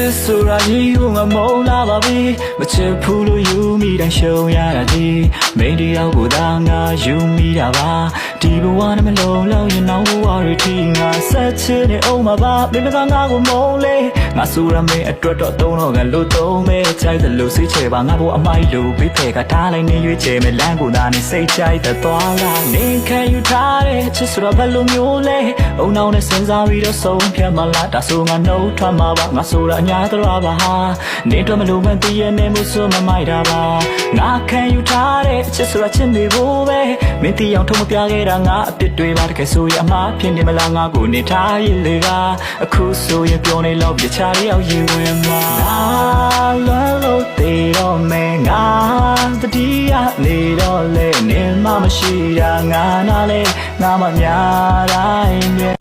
စ်ဆိုတာကြီးကိုငါမုန်းလာပါပြီမချစ်ဘူးလို့ယူမိတိုင်းရှုံးရတာဒီမိန်တယောက်ကိုသာငါယူမိတာပါဒီဘဝနဲ့မလုံးလုံးရင်နောက်ဘဝတွေထိငါဆက်ချစ်နေအောင်ပါမိမကငါကိုမုန်းလေငါဆိုတာမင်းအတွက်တော့သုံးတော့ငါလို့သုံးမဲကြိုက်တယ်လို့စိတ်ချပါငါဘဝအမိုက်လို့ဘေးဖက်ကထားလိုက်နေရွေးချယ်မဲ့လမ်းကိုသာနေစိတ်ကြိုက်တဲ့သွားလာနေခံယူထားတဲ့ချစ်ဆိုတာဘယ်လိုမျိုးလဲအုံနောက်နဲ့စဉ်းစားပြီးတော့ဆုံးဖြတ်မှလားဒါဆိုငါနှုတ်ထွက်မှာပါငါဆိုတာအညာတော်ပါဟာနေတော့မလို့မသိရနေမှုဆိုမမိုက်တာပါငါခံယူထားတဲ့ချစ်ဆိုတာချစ်နေဖို့ပဲမင်းတီအောင်ထုံးမပြခဲ့တာငါအပြစ်တွေပါတကယ်ဆိုရင်အမှားဖြစ်နေမလားငါကိုနေထားရလေကအခုဆိုရင်ပြောနေလို့ပြချာရောက်ရင်ဝင်မှာလွယ်လို့သေးတော့မယ်ငါတတိယနေတော့လေနေမှမရှိတာငါနာလေငါမများတိုင်းမြဲ